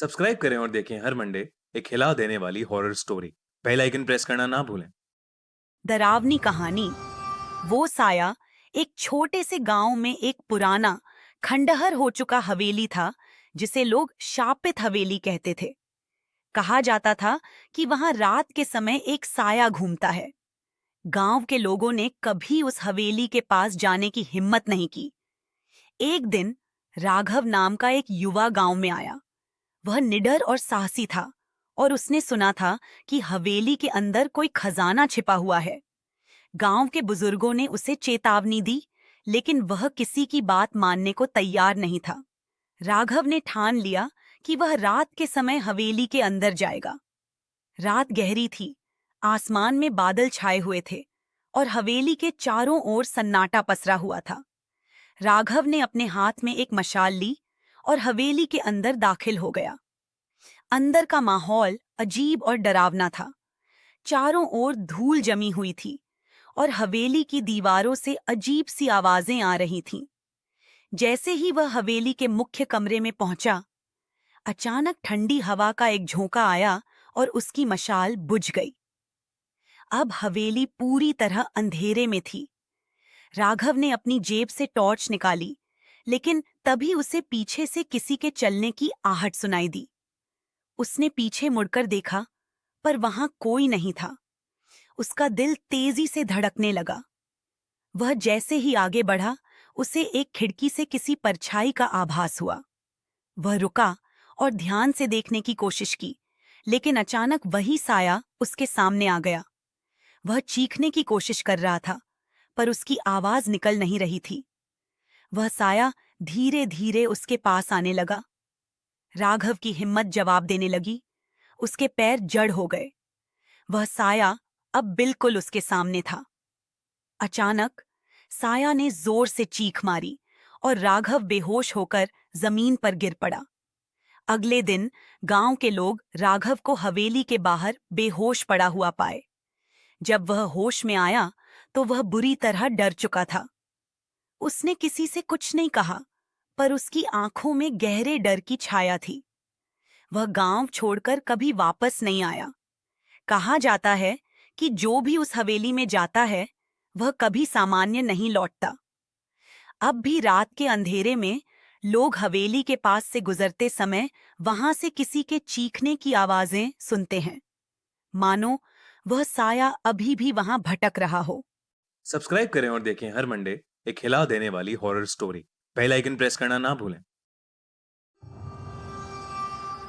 Subscribe करें और देखें हर मंडे एक हिला देने वाली horror story. Bell icon press करना ना भूलें। डरावनी कहानी। वो साया एक छोटे से गांव में एक पुराना खंडहर हो चुका हवेली था, जिसे लोग शापित हवेली कहते थे। कहा जाता था कि वहां रात के समय एक साया घूमता है। गांव के लोगों ने कभी उस हवेली के पास जाने की हिम्मत नहीं की। एक दिन राघव नाम का एक युवा गांव में आया। वह निडर और साहसी था, और उसने सुना था कि हवेली के अंदर कोई खजाना छिपा हुआ है। गांव के बुजुर्गों ने उसे चेतावनी दी, लेकिन वह किसी की बात मानने को तैयार नहीं था। राघव ने ठान लिया कि वह रात के समय हवेली के अंदर जाएगा। रात गहरी थी, आसमान में बादल छाए हुए थे, और हवेली के चारों ओर सन्नाटा पसरा हुआ था। राघव ने अपने हाथ में एक मशाल ली और हवेली के अंदर दाखिल हो गया। अंदर का माहौल अजीब और डरावना था। चारों ओर धूल जमी हुई थी, और हवेली की दीवारों से अजीब सी आवाजें आ रही थीं। जैसे ही वह हवेली के मुख्य कमरे में पहुंचा, अचानक ठंडी हवा का एक झोंका आया और उसकी मशाल बुझ गई। अब हवेली पूरी तरह अंधेरे में थी। राघव ने अपनी जेब से टॉर्च निकाली, लेकिन तभी उसे पीछे से किसी के चलने की आहट सुनाई दी। उसने पीछे मुड़कर देखा, पर वहां कोई नहीं था। उसका दिल तेजी से धड़कने लगा। वह जैसे ही आगे बढ़ा, उसे एक खिड़की से किसी परछाई का आभास हुआ। वह रुका और ध्यान से देखने की कोशिश की, लेकिन अचानक वही साया उसके सामने आ गया। वह चीखने की कोशिश कर रहा था, पर उसकी आवाज निकल नहीं रही थी। वह साया धीरे धीरे उसके पास आने लगा। राघव की हिम्मत जवाब देने लगी। उसके पैर जड़ हो गए। वह साया अब बिल्कुल उसके सामने था। अचानक साया ने जोर से चीख मारी, और राघव बेहोश होकर जमीन पर गिर पड़ा। अगले दिन गांव के लोग राघव को हवेली के बाहर बेहोश पड़ा हुआ पाए। जब वह होश में आया, तो वह बुरी तरह डर चुका था। उसने किसी से कुछ नहीं कहा, पर उसकी आंखों में गहरे डर की छाया थी। वह गांव छोड़कर कभी वापस नहीं आया। कहा जाता है कि जो भी उस हवेली में जाता है, वह कभी सामान्य नहीं लौटता। अब भी रात के अंधेरे में लोग हवेली के पास से गुजरते समय वहां से किसी के चीखने की आवाजें सुनते हैं, मानो वह साया अभी भी वहां भटक रहा हो। सब्सक्राइब करें और देखें हर मंडे एक हिला देने वाली horror story. Bell icon press करना ना भूलें।